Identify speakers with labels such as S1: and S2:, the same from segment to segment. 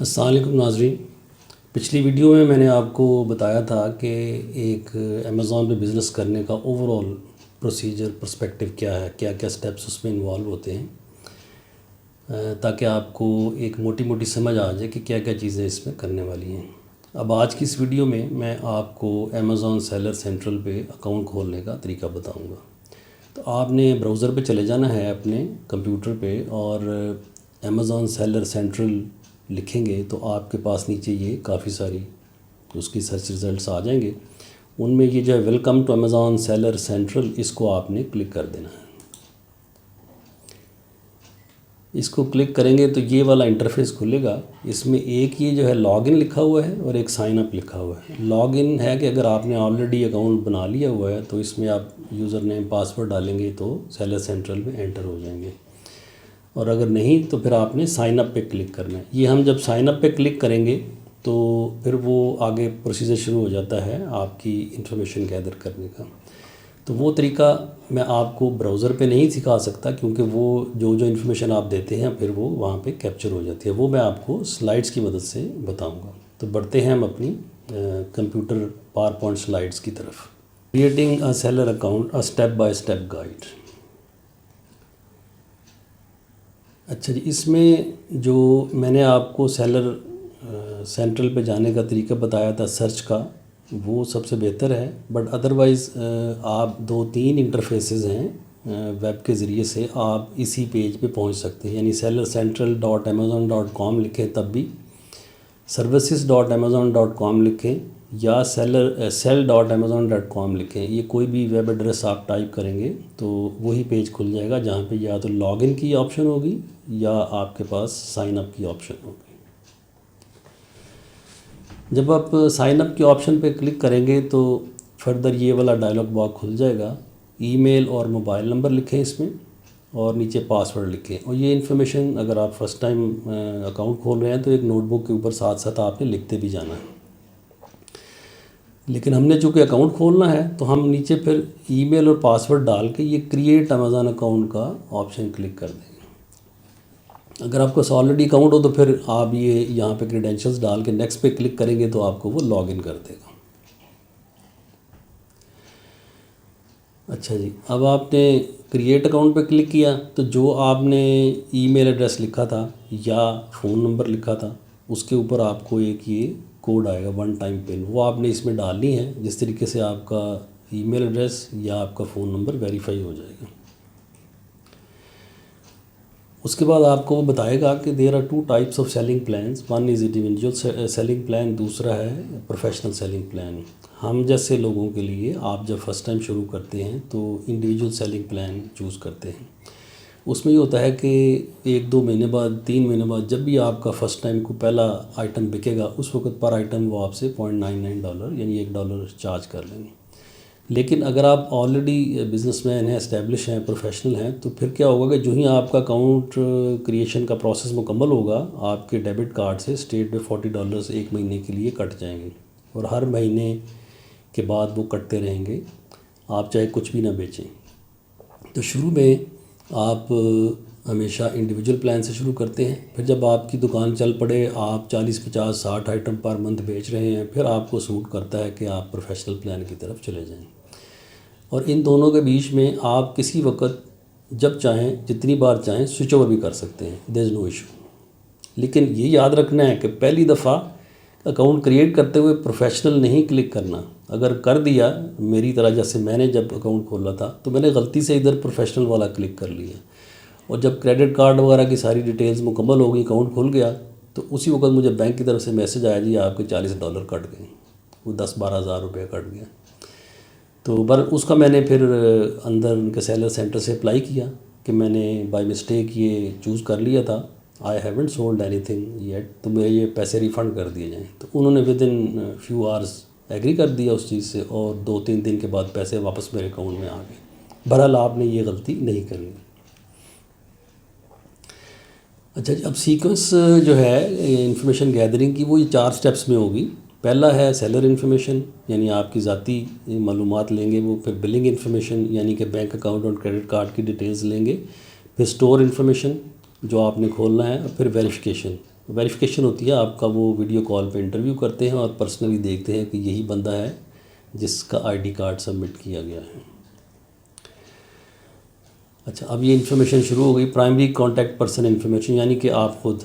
S1: السلام علیکم ناظرین، پچھلی ویڈیو میں نے آپ کو بتایا تھا کہ ایک امیزون پہ بزنس کرنے کا اوور آل پروسیجر پرسپیکٹیو کیا ہے، کیا کیا سٹیپس اس میں انوالو ہوتے ہیں، تاکہ آپ کو ایک موٹی موٹی سمجھ آ جائے کہ کیا کیا چیزیں اس میں کرنے والی ہیں۔ اب آج کی اس ویڈیو میں آپ کو امیزون سیلر سینٹرل پہ اکاؤنٹ کھولنے کا طریقہ بتاؤں گا۔ تو آپ نے براؤزر پہ چلے جانا ہے اپنے کمپیوٹر پہ، اور امیزون سیلر سینٹرل لکھیں گے تو آپ کے پاس نیچے یہ کافی ساری اس کی سرچ ریزلٹس آ جائیں گے۔ ان میں یہ جو ہے welcome to Amazon seller central, اس کو آپ نے کلک کر دینا ہے۔ اس کو کلک کریں گے تو یہ والا انٹرفیس کھلے گا۔ اس میں ایک یہ جو ہے لاگ ان لکھا ہوا ہے اور ایک سائن اپ لکھا ہوا ہے۔ لاگ ان ہے کہ اگر آپ نے آلریڈی اکاؤنٹ بنا لیا ہوا ہے تو اس میں آپ یوزر نیم پاسورڈ ڈالیں گے تو سیلر سینٹرل میں انٹر ہو جائیں گے، اور اگر نہیں تو پھر آپ نے سائن اپ پہ کلک کرنا ہے۔ یہ ہم جب سائن اپ پہ کلک کریں گے تو پھر وہ آگے پروسیجر شروع ہو جاتا ہے آپ کی انفارمیشن گیدر کرنے کا۔ تو وہ طریقہ میں آپ کو براؤزر پہ نہیں سکھا سکتا، کیونکہ وہ جو انفارمیشن آپ دیتے ہیں پھر وہ وہاں پہ کیپچر ہو جاتی ہے۔ وہ میں آپ کو سلائڈس کی مدد سے بتاؤں گا۔ تو بڑھتے ہیں ہم اپنی کمپیوٹر پاور پوائنٹ سلائڈس کی طرف۔ Creating a seller account, a step by step guide. اچھا جی، اس میں جو میں نے آپ کو سیلر سینٹرل پہ جانے کا طریقہ بتایا تھا سرچ کا، وہ سب سے بہتر ہے، بٹ ادروائز آپ 2-3 انٹرفیسز ہیں ویب کے ذریعے سے آپ اسی پیج پہ پہنچ سکتے ہیں۔ یعنی seller-central.amazon.com لکھیں تب بھی، services.amazon.com لکھیں، یا sell.amazon.com لکھیں۔ یہ کوئی بھی ویب ایڈریس آپ ٹائپ کریں گے تو وہی پیج کھل جائے گا، جہاں پہ یا تو لاگ ان کی آپشن ہوگی یا آپ کے پاس سائن اپ کی آپشن ہوگی۔ جب آپ سائن اپ کی آپشن پہ کلک کریں گے تو فردر یہ والا ڈائلاگ باکس کھل جائے گا۔ ای میل اور موبائل نمبر لکھیں اس میں، اور نیچے پاسورڈ لکھیں۔ اور یہ انفارمیشن اگر آپ فرسٹ ٹائم اکاؤنٹ کھول رہے ہیں تو ایک نوٹ بک کے اوپر ساتھ ساتھ آپ نے لکھتے بھی جانا ہے۔ لیکن ہم نے چونکہ اکاؤنٹ کھولنا ہے تو ہم نیچے پھر ای میل اور پاسورڈ ڈال کے یہ کریٹ امیزون اکاؤنٹ کا آپشن کلک کر دیں گے۔ اگر آپ کو آلریڈی اکاؤنٹ ہو تو پھر آپ یہ یہاں پہ کریڈینشلز ڈال کے نیکسٹ پہ کلک کریں گے تو آپ کو وہ لاگ ان کر دے گا۔ اچھا جی، اب آپ نے کریٹ اکاؤنٹ پہ کلک کیا تو جو آپ نے ای میل ایڈریس لکھا تھا یا فون نمبر لکھا تھا، اس کے اوپر آپ کو ایک یہ کوڈ آئے گا 1 ٹائم پن، وہ آپ نے اس میں ڈالنی ہے، جس طریقے سے آپ کا ای میل ایڈریس یا آپ کا فون نمبر ویریفائی ہو جائے گا۔ اس کے بعد آپ کو وہ بتائے گا کہ there are 2 types of selling plans, one is individual selling plan, دوسرا ہے پروفیشنل سیلنگ پلان۔ ہم جیسے لوگوں کے لیے آپ جب فرسٹ ٹائم شروع کرتے ہیں تو انڈیویجول سیلنگ پلان چوز کرتے ہیں۔ اس میں یہ ہوتا ہے کہ 1-2 مہینے بعد، 3 مہینے بعد، جب بھی آپ کا فرسٹ ٹائم کو پہلا آئٹم بکے گا اس وقت پر آئٹم وہ آپ سے $0.99 یعنی $1 چارج کر لیں گے۔ لیکن اگر آپ آلریڈی بزنس مین ہیں، اسٹیبلش ہیں، پروفیشنل ہیں، تو پھر کیا ہوگا کہ جو ہی آپ کا اکاؤنٹ کریشن کا پروسیس مکمل ہوگا، آپ کے ڈیبٹ کارڈ سے اسٹیٹ پہ $40 ایک مہینے کے لیے کٹ جائیں گے، اور ہر مہینے کے بعد وہ کٹتے رہیں گے، آپ چاہے کچھ بھی نہ بیچیں۔ تو شروع میں آپ ہمیشہ انڈیویجول پلان سے شروع کرتے ہیں، پھر جب آپ کی دکان چل پڑے، آپ 40-50-60 آئٹم پر منتھ بیچ رہے ہیں، پھر آپ کو سوٹ کرتا ہے کہ آپ پروفیشنل پلان کی طرف چلے جائیں۔ اور ان دونوں کے بیچ میں آپ کسی وقت جب چاہیں، جتنی بار چاہیں، سوئچ اوور بھی کر سکتے ہیں، دیر از نو ایشو۔ لیکن یہ یاد رکھنا ہے کہ پہلی دفعہ اکاؤنٹ کریٹ کرتے ہوئے پروفیشنل نہیں کلک کرنا۔ اگر کر دیا میری طرح، جیسے میں نے جب اکاؤنٹ کھولا تھا تو میں نے غلطی سے ادھر پروفیشنل والا کلک کر لیا، اور جب کریڈٹ کارڈ وغیرہ کی ساری ڈیٹیلز مکمل ہو گئی، اکاؤنٹ کھل گیا، تو اسی وقت مجھے بینک کی طرف سے میسج آیا، جی آپ کے $40 کٹ گئے، وہ 10-12 ہزار روپے کٹ گیا۔ تو اس کا میں نے پھر اندر ان کے سیلر سینٹر سے اپلائی کیا کہ میں نے بائی مسٹیک یہ چوز کر لیا تھا، I haven't sold any thing yet, تو میرے یہ پیسے ریفنڈ کر دیے جائیں۔ تو انہوں نے ودن فیو آورس ایگری کر دیا اس چیز سے، اور 2-3 دن کے بعد پیسے واپس میرے اکاؤنٹ میں آ گئے۔ بہرحال آپ نے یہ غلطی نہیں کرنی۔ اچھا جی، اب سیکوینس جو ہے انفارمیشن گیدرنگ کی، وہ یہ 4 سٹیپس میں ہوگی۔ پہلا ہے سیلر انفارمیشن، یعنی آپ کی ذاتی معلومات لیں گے وہ، پھر بلنگ انفارمیشن یعنی کہ بینک اکاؤنٹ اور کریڈٹ کارڈ کی ڈیٹیلز لیں گے، پھر اسٹور انفارمیشن جو آپ نے کھولنا ہے، اور پھر ویریفیکیشن ویریفیکیشن ہوتی ہے آپ کا، وہ ویڈیو کال پہ انٹرویو کرتے ہیں اور پرسنلی دیکھتے ہیں کہ یہی بندہ ہے جس کا آئی ڈی کارڈ سبمٹ کیا گیا ہے۔ اچھا، اب یہ انفارمیشن شروع ہو گئی، پرائمری کانٹیکٹ پرسن انفارمیشن، یعنی کہ آپ خود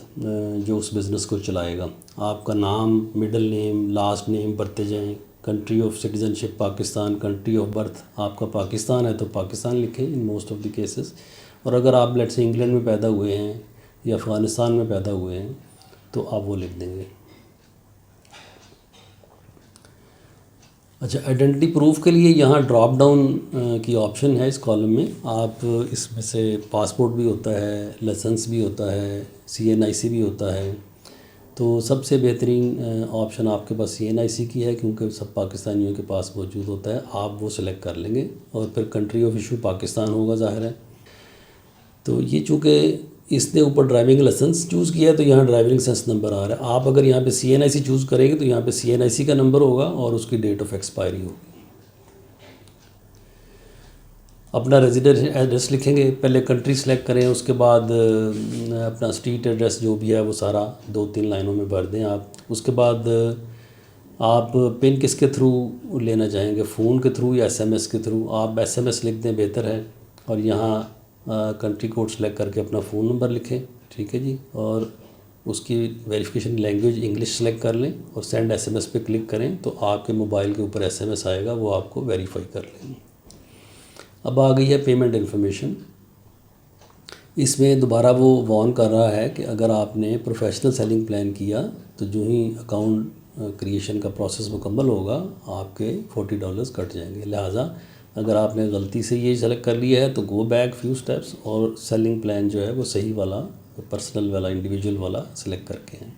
S1: جو اس بزنس کو چلائے گا، آپ کا نام، مڈل نیم، لاسٹ نیم بھرتے جائیں، country of citizen ship Pakistan, country of birth آپ کا پاکستان ہے تو پاکستان لکھیں in most of the cases, اور اگر آپ لیٹ سے انگلینڈ میں پیدا ہوئے ہیں یا افغانستان میں پیدا ہوئے ہیں تو آپ وہ لکھ دیں گے۔ اچھا، آئیڈینٹی پروف کے لیے یہاں ڈراپ ڈاؤن کی آپشن ہے اس کالم میں، آپ اس میں سے پاسپورٹ بھی ہوتا ہے، لائسنس بھی ہوتا ہے، CNIC بھی ہوتا ہے، تو سب سے بہترین آپشن آپ کے پاس CNIC کی ہے کیونکہ سب پاکستانیوں کے پاس موجود ہوتا ہے، آپ وہ سلیکٹ کر لیں گے، اور پھر کنٹری آف ایشو پاکستان ہوگا ظاہر ہے۔ تو یہ چونکہ اس نے اوپر ڈرائیونگ لائسنس چوز کیا ہے تو یہاں ڈرائیونگ لائسنس نمبر آ رہا ہے، آپ اگر یہاں پہ CNIC چوز کریں گے تو یہاں پہ CNIC کا نمبر ہوگا اور اس کی ڈیٹ آف ایکسپائری ہوگی۔ اپنا ریزیڈنٹ ایڈریس لکھیں گے، پہلے کنٹری سلیکٹ کریں، اس کے بعد اپنا اسٹریٹ ایڈریس جو بھی ہے وہ سارا 2-3 لائنوں میں بھر دیں آپ۔ اس کے بعد آپ پن کس کے تھرو لینا چاہیں گے، فون کے تھرو یا SMS کے تھرو، آپ SMS لکھ دیں بہتر ہے، اور یہاں کنٹری کوڈ سلیکٹ کر کے اپنا فون نمبر لکھیں، ٹھیک ہے جی، اور اس کی ویریفیکیشن لینگویج انگلش سلیکٹ کر لیں اور سینڈ SMS پہ کلک کریں تو آپ کے موبائل کے اوپر SMS آئے گا، وہ آپ کو ویریفائی کر لیں گے۔ اب آ گئی ہے پیمنٹ انفارمیشن، اس میں دوبارہ وہ وارن کر رہا ہے کہ اگر آپ نے پروفیشنل سیلنگ پلان کیا تو جو ہی اکاؤنٹ کریشن کا پروسیس مکمل ہوگا آپ کے $40 کٹ جائیں گے، لہٰذا اگر آپ نے غلطی سے یہ سلیکٹ کر لیا ہے تو گو بیک فیو سٹیپس اور سیلنگ پلان جو ہے وہ صحیح والا، پرسنل والا، انڈیویجول والا سلیکٹ کر کے ہیں۔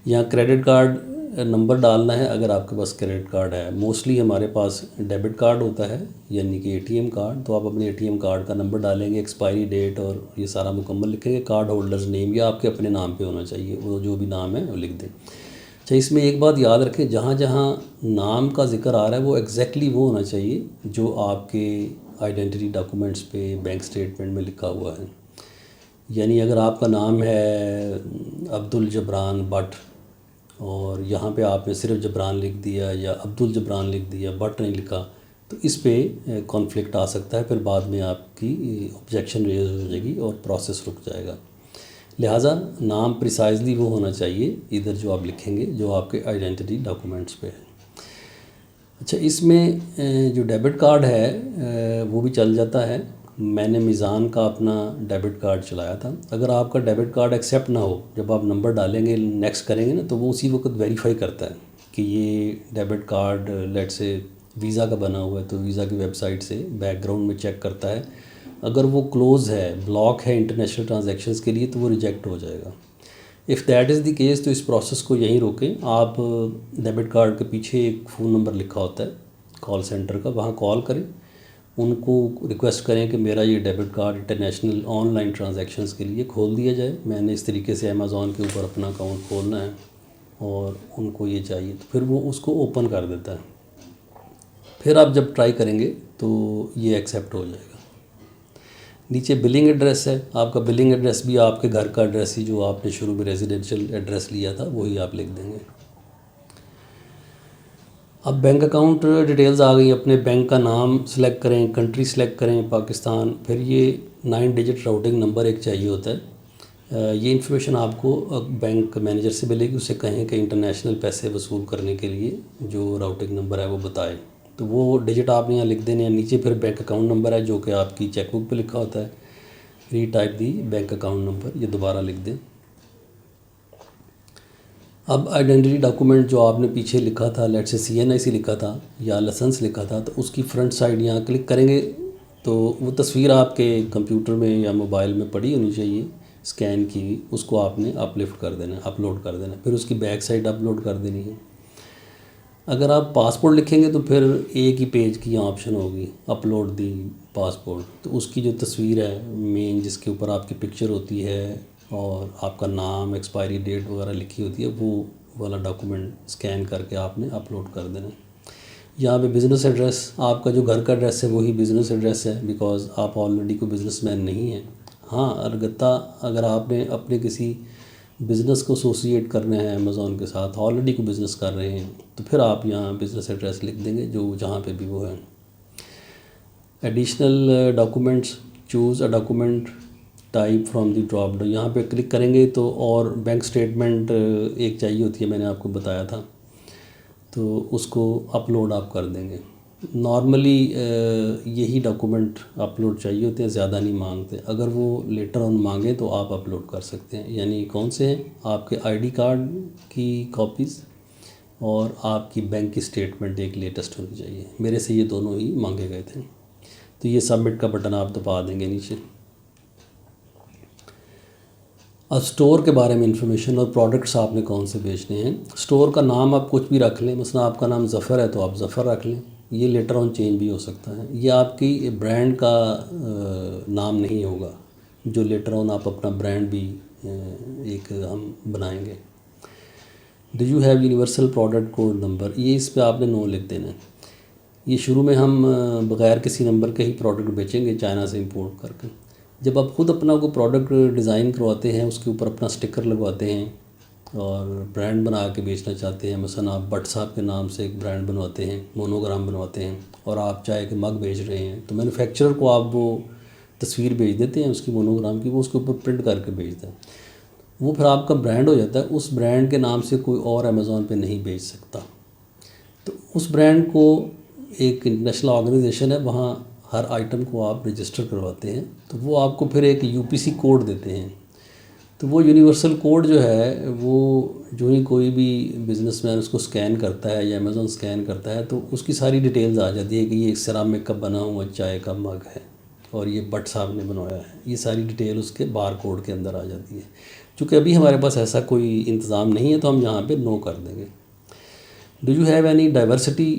S1: یہاں کریڈٹ کارڈ نمبر ڈالنا ہے اگر آپ کے پاس کریڈٹ کارڈ ہے، موسٹلی ہمارے پاس ڈیبٹ کارڈ ہوتا ہے یعنی کہ ATM کارڈ، تو آپ اپنے ATM کارڈ کا نمبر ڈالیں گے، ایکسپائری ڈیٹ اور یہ سارا مکمل لکھیں گے، کارڈ ہولڈرز نیم یا آپ کے اپنے نام پہ ہونا چاہیے، وہ جو بھی نام ہے وہ لکھ دیں۔ اچھا، اس میں ایک بات یاد رکھیں، جہاں جہاں نام کا ذکر آ رہا ہے وہ ایگزیکٹلی وہ ہونا چاہیے جو آپ کے آئیڈینٹی ڈاکومنٹس پہ، بینک اسٹیٹمنٹ میں لکھا ہوا ہے، یعنی اگر آپ کا نام ہے عبدالجبران بٹ اور یہاں پہ آپ نے صرف جبران لکھ دیا یا عبدالجبران لکھ دیا، بٹ نہیں لکھا، تو اس پہ کانفلکٹ آ سکتا ہے، پھر بعد میں آپ کی آبجیکشن ریز ہو جائے گی اور پروسیس رک جائے گا، لہٰذا نام پریسائزلی وہ ہونا چاہیے ادھر جو آپ لکھیں گے جو آپ کے آئیڈینٹی ڈاکومنٹس پہ ہے۔ اچھا، اس میں جو ڈیبٹ کارڈ ہے وہ بھی چل جاتا ہے، میں نے میزان کا اپنا ڈیبٹ کارڈ چلایا تھا، اگر آپ کا ڈیبٹ کارڈ ایکسیپٹ نہ ہو، جب آپ نمبر ڈالیں گے نیکسٹ کریں گے نا تو وہ اسی وقت ویریفائی کرتا ہے کہ یہ ڈیبٹ کارڈ لیٹ سے ویزا کا بنا ہوا ہے، تو ویزا کی ویب سائٹ سے بیک گراؤنڈ میں چیک کرتا ہے، اگر وہ کلوز ہے، بلاک ہے انٹرنیشنل ٹرانزیکشنز کے لیے تو وہ ریجیکٹ ہو جائے گا۔ If that is the case تو اس پروسیس کو یہیں روکیں، آپ ڈیبٹ کارڈ کے پیچھے ایک فون نمبر لکھا ہوتا ہے کال سینٹر کا، وہاں کال کریں، ان کو ریکویسٹ کریں کہ میرا یہ debit card international on line transactions کے لیے کھول دیا جائے، میں نے اس طریقے سے امیزون کے اوپر اپنا اکاؤنٹ کھولنا ہے اور ان کو یہ چاہیے، تو پھر وہ اس کو اوپن کر دیتا ہے، پھر آپ جب ٹرائی کریں گے تو یہ ایکسیپٹ ہو جائے گا۔ نیچے بلنگ ایڈریس ہے، آپ کا بلنگ ایڈریس بھی آپ کے گھر کا ایڈریس ہی جو آپ نے شروع میں ریزیڈینشیل ایڈریس لیا تھا وہی آپ لکھ دیں گے۔ اب بینک اکاؤنٹ ڈیٹیلز آ گئی، اپنے بینک کا نام سلیکٹ کریں، کنٹری سلیکٹ کریں پاکستان، پھر یہ 9 ڈیجٹ راؤٹنگ نمبر ایک چاہیے ہوتا ہے، یہ انفارمیشن آپ کو بینک مینیجر سے ملے گی، اسے کہیں کہ انٹرنیشنل پیسے وصول کرنے کے لیے جو راؤٹنگ نمبر ہے وہ بتائے، تو وہ ڈیجٹ آپ نے یہاں لکھ دینے ہیں۔ نیچے پھر بینک اکاؤنٹ نمبر ہے جو کہ آپ کی چیک بک پہ لکھا ہوتا ہے، retype the bank account number, یہ دوبارہ لکھ دیں۔ اب آئیڈینٹی ڈاکومنٹ جو آپ نے پیچھے لکھا تھا، لیٹ سے CNIC لکھا تھا یا لائسنس لکھا تھا، تو اس کی فرنٹ سائڈ یہاں کلک کریں گے تو وہ تصویر آپ کے کمپیوٹر میں یا موبائل میں پڑی ہونی چاہیے اسکین کی، اس کو آپ نے اپلفٹ کر دینا ہے، اپلوڈ کر دینا ہے، پھر اس کی بیک سائڈ اپلوڈ کر دینی ہے۔ اگر آپ پاسپورٹ لکھیں گے تو پھر ایک ہی پیج کی آپشن ہوگی اپلوڈ دی پاسپورٹ، تو اس کی جو تصویر ہے مین جس کے اوپر آپ کی پکچر ہوتی ہے اور آپ کا نام، ایکسپائری ڈیٹ وغیرہ لکھی ہوتی ہے، وہ والا ڈاکومنٹ اسکین کر کے آپ نے اپلوڈ کر دینا ہے۔ یہاں پہ بزنس ایڈریس، آپ کا جو گھر کا ایڈریس ہے وہی بزنس ایڈریس ہے، بیکاز آپ آلریڈی کوئی بزنس مین نہیں ہیں۔ ہاں، البتہ اگر آپ نے اپنے کسی بزنس کو ایسوسیٹ کرنا ہے امیزون کے ساتھ، آلریڈی کوئی بزنس کر رہے ہیں، تو پھر آپ یہاں بزنس ایڈریس لکھ دیں گے جو جہاں پہ بھی وہ ہے۔ Additional documents, choose a document type from the drop down, یہاں پہ کلک کریں گے تو اور بینک اسٹیٹمنٹ ایک چاہیے ہوتی ہے، میں نے آپ کو بتایا تھا، تو اس کو اپلوڈ آپ کر دیں گے۔ نارملی یہی ڈاکومنٹ اپلوڈ چاہیے ہوتے ہیں، زیادہ نہیں مانگتے، اگر وہ لیٹر آن مانگیں تو آپ اپلوڈ کر سکتے ہیں۔ یعنی کون سے ہیں؟ آپ کے آئی ڈی کارڈ کی کاپیز اور آپ کی بینک کی اسٹیٹمنٹ ایک لیٹسٹ ہونی چاہیے۔ میرے سے یہ دونوں ہی مانگے گئے تھے، تو یہ سبمٹ کا بٹن آپ دبا دیں گے نیچے۔ اب اسٹور کے بارے میں انفارمیشن اور پروڈکٹس آپ نے کون سے بیچنے ہیں۔ اسٹور کا نام آپ کچھ بھی رکھ لیں، مثلا آپ کا نام ظفر ہے تو آپ ظفر رکھ لیں، یہ لیٹر آن چینج بھی ہو سکتا ہے۔ یہ آپ کی برانڈ کا نام نہیں ہوگا، جو لیٹر آن آپ اپنا برانڈ بھی ایک ہم بنائیں گے۔ Do you have universal product code number, یہ اس پہ آپ نے نو لکھ دینا ہے۔ یہ شروع میں ہم بغیر کسی نمبر کے ہی پروڈکٹ بیچیں گے چائنا سے امپورٹ کر کے۔ جب آپ خود اپنا کوئی پروڈکٹ ڈیزائن کرواتے ہیں، اس کے اوپر اپنا سٹکر لگواتے ہیں اور برانڈ بنا کے بیچنا چاہتے ہیں، مثلا آپ بٹ صاحب کے نام سے ایک برانڈ بنواتے ہیں، مونوگرام بنواتے ہیں، اور آپ چائے کے مگ بیچ رہے ہیں، تو مینوفیکچرر کو آپ وہ تصویر بھیج دیتے ہیں اس کی مونوگرام کی، وہ اس کے اوپر پرنٹ کر کے بھیجتا ہے، وہ پھر آپ کا برانڈ ہو جاتا ہے۔ اس برانڈ کے نام سے کوئی اور امیزون پہ نہیں بیچ سکتا۔ تو اس برانڈ کو ایک انٹرنیشنل آرگنائزیشن ہے، وہاں ہر آئٹم کو آپ رجسٹر کرواتے ہیں، تو وہ آپ کو پھر ایک یو پی سی کوڈ دیتے ہیں۔ تو وہ یونیورسل کوڈ جو ہے، وہ جو ہی کوئی بھی بزنس مین اس کو سکین کرتا ہے یا امیزون سکین کرتا ہے، تو اس کی ساری ڈیٹیلز آ جاتی ہے کہ یہ سیرامک کا بنا ہوا چائے کا مگ ہے اور یہ بٹ صاحب نے بنوایا ہے، یہ ساری ڈیٹیل اس کے بار کوڈ کے اندر آ جاتی ہے۔ چونکہ ابھی ہمارے پاس ایسا کوئی انتظام نہیں ہے، تو ہم یہاں پہ نو کر دیں گے۔ Do you have any diversity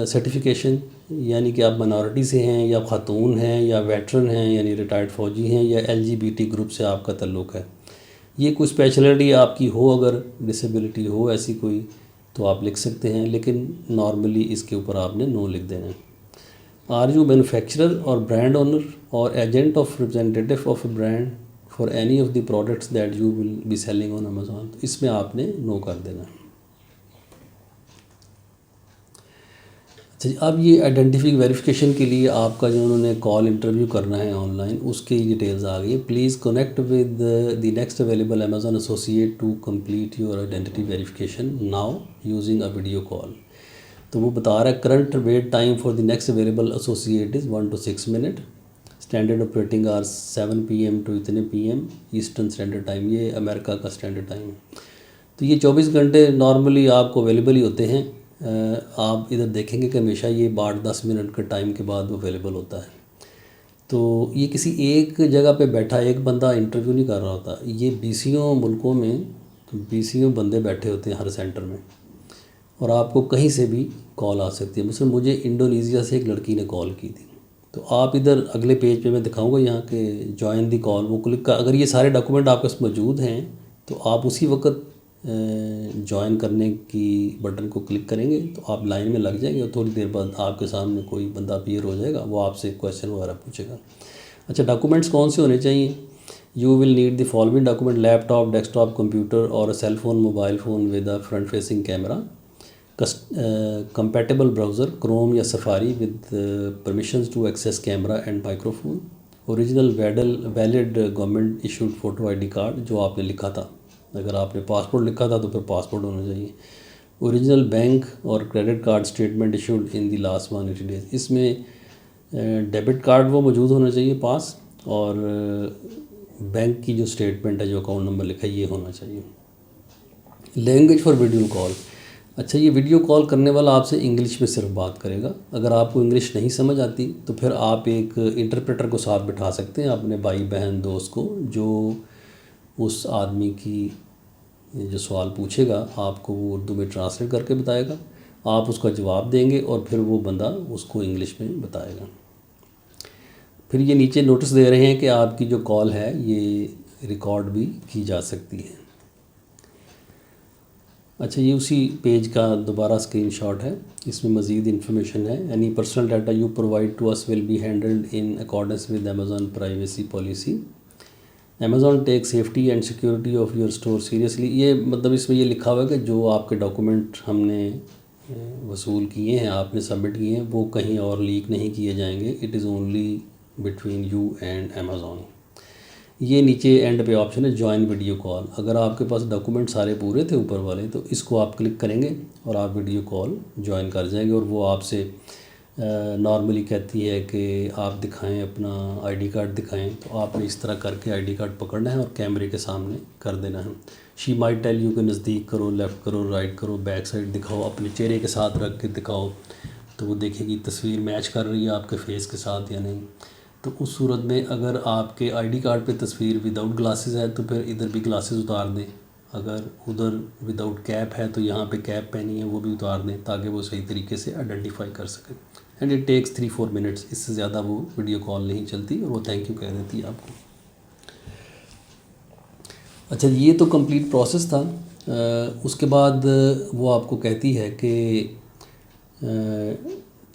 S1: certification, یعنی کہ آپ منارٹی سے ہیں یا خاتون ہیں یا ویٹرن ہیں، یعنی ریٹائرڈ فوجی ہیں، یا LGBT گروپ سے آپ کا تعلق ہے۔ یہ کوئی اسپیشلٹی آپ کی ہو، اگر ڈسیبلٹی ہو ایسی کوئی، تو آپ لکھ سکتے ہیں، لیکن نارملی اس کے اوپر آپ نے نو لکھ دینا ہے۔ آر یو مینوفیکچرر اور برانڈ اونر اور agent of representative of a brand for any of the products that you will be selling on Amazon, تو اس میں آپ نے نو کر دینا ہے۔ اچھا جی، اب یہ آئیڈینٹیفی ویریفیکیشن کے لیے آپ کا جو انہوں نے کال انٹرویو کرنا ہے آن لائن، اس کی ڈیٹیلز آ گئی ہے۔ Please connect with the next available Amazon associate to complete your identity verification now using a video call. تو وہ بتا رہا ہے current wait time for the next available associate is 1 to 6 minute, standard operating hours 7 PM to اتنے PM Eastern Standard Time, یہ America کا standard time ہے۔ تو یہ 24 گھنٹے نارملی آپ کو اویلیبل ہی ہوتے ہیں۔ آپ ادھر دیکھیں گے کہ ہمیشہ یہ 8-10 منٹ کے ٹائم کے بعد وہ اویلیبل ہوتا ہے۔ تو یہ کسی ایک جگہ پہ بیٹھا ایک بندہ انٹرویو نہیں کر رہا ہوتا، یہ 20 ملکوں میں 20 بندے بیٹھے ہوتے ہیں ہر سینٹر میں، اور آپ کو کہیں سے بھی کال آ سکتی ہے۔ مثلا مجھے انڈونیزیا سے ایک لڑکی نے کال کی تھی، تو آپ ادھر اگلے پیج پہ میں دکھاؤں گا یہاں کہ جوائن دی کال، وہ کلک کا، اگر یہ سارے ڈاکومنٹ آپ کے پاس موجود ہیں تو آپ اسی وقت جوائن کرنے کی بٹن کو کلک کریں گے تو آپ لائن میں لگ جائیں گے، اور تھوڑی دیر بعد آپ کے سامنے کوئی بندہ اپیئر ہو جائے گا، وہ آپ سے کویشچن وغیرہ پوچھے گا۔ اچھا، ڈاکومنٹس کون سے ہونے چاہیے؟ You will need the following document: laptop, desktop computer اور cell phone, mobile phone with a front facing camera, compatible browser Chrome یا Safari with permissions to access camera and microphone، original valid government issued photo I D card جو آپ نے لکھا تھا، اگر آپ نے پاسپورٹ لکھا تھا تو پھر پاسپورٹ ہونا چاہیے، اوریجنل بینک اور credit card statement issued in the last 180 days، اس میں ڈیبٹ کارڈ وہ موجود ہونا چاہیے پاس، اور بینک کی جو اسٹیٹمنٹ ہے، جو اکاؤنٹ نمبر لکھا ہے، یہ ہونا چاہیے۔ لینگویج فار ویڈیو کال، اچھا یہ ویڈیو کال کرنے والا آپ سے انگلش میں صرف بات کرے گا، اگر آپ کو انگلش نہیں سمجھ آتی تو پھر آپ ایک انٹرپریٹر کو ساتھ بٹھا سکتے ہیں، اپنے بھائی بہن دوست کو، جو اس آدمی کی جو سوال پوچھے گا آپ کو وہ اردو میں ٹرانسلیٹ کر کے بتائے گا، آپ اس کا جواب دیں گے اور پھر وہ بندہ اس کو انگلش میں بتائے گا۔ پھر یہ نیچے نوٹس دے رہے ہیں کہ آپ کی جو کال ہے یہ ریکارڈ بھی کی جا سکتی ہے۔ اچھا، یہ اسی پیج کا دوبارہ اسکرین شاٹ ہے، اس میں مزید انفارمیشن ہے۔ Any personal data you provide to us will be handled in accordance with Amazon privacy policy, Amazon takes safety and security of your store seriously. یہ مطلب اس میں یہ لکھا ہوا ہے کہ جو آپ کے ڈاکومنٹ ہم نے وصول کیے ہیں، آپ نے سبمٹ کیے ہیں، وہ کہیں اور لیک نہیں کیے جائیں گے. It is only between you and Amazon. یہ نیچے اینڈ پہ آپشن ہے جوائن ویڈیو کال. اگر آپ کے پاس ڈاکومنٹ سارے پورے تھے اوپر والے تو اس کو آپ کلک کریں گے اور آپ ویڈیو کال جوائن کر جائیں گے. اور وہ آپ سے نارملی کہتی ہے کہ آپ دکھائیں اپنا آئی ڈی کارڈ دکھائیں. تو آپ نے اس طرح کر کے آئی ڈی کارڈ پکڑنا ہے اور کیمرے کے سامنے کر دینا ہے. شی مائٹ ٹیل یو کہ نزدیک کرو، لیفٹ کرو، رائٹ کرو، بیک سائڈ دکھاؤ، اپنے چہرے کے ساتھ رکھ کے دکھاؤ. تو وہ دیکھے گی تصویر میچ کر رہی ہے آپ کے فیس کے ساتھ یا نہیں. تو اس صورت میں اگر آپ کے آئی ڈی کارڈ پہ تصویر وداؤٹ گلاسز ہے تو پھر ادھر بھی گلاسز اتار دیں. اگر ادھر وداؤٹ کیپ ہے تو یہاں پہ کیپ پہنی ہے وہ بھی اتار دیں تاکہ وہ صحیح طریقے سے آئیڈینٹیفائی کر سکیں. And it takes 3-4 minutes. اس سے زیادہ وہ ویڈیو کال نہیں چلتی اور وہ تھینک یو کہہ دیتی ہے آپ کو. اچھا یہ تو کمپلیٹ پروسیس تھا. اس کے بعد وہ آپ کو کہتی ہے کہ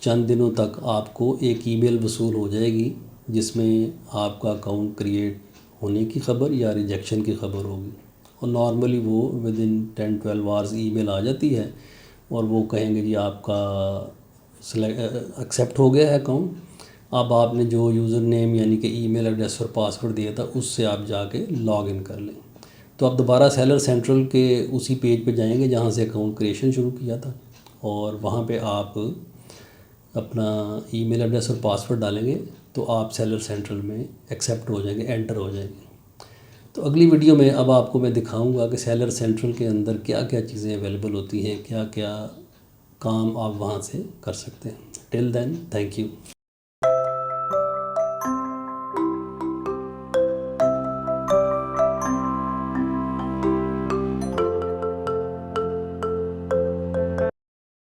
S1: چند دنوں تک آپ کو ایک ای میل وصول ہو جائے گی جس میں آپ کا اکاؤنٹ کریٹ ہونے کی خبر یا ریجیکشن کی خبر ہوگی. اور نارملی وہ ودن 10-12 آورز ای میل آ جاتی ہے اور وہ کہیں گے جی آپ کا ایکسیپٹ ہو گیا ہے اکاؤنٹ. اب آپ نے جو یوزر نیم یعنی کہ ای میل ایڈریس اور پاسورڈ دیا تھا اس سے آپ جا کے لاگ ان کر لیں. تو آپ دوبارہ سیلر سینٹرل کے اسی پیج پہ جائیں گے جہاں سے اکاؤنٹ کریشن شروع کیا تھا اور وہاں پہ آپ اپنا ای میل ایڈریس اور پاسورڈ ڈالیں گے تو آپ سیلر سینٹرل میں ایکسیپٹ ہو جائیں گے، انٹر ہو جائیں گے. تو اگلی ویڈیو میں اب آپ کو میں دکھاؤں گا کہ سیلر سینٹرل کے اندر کیا کیا چیزیں اویلیبل ہوتی ہیں، کیا کیا کام آپ وہاں سے کر سکتے ہیں. ٹل دین تھینک یو.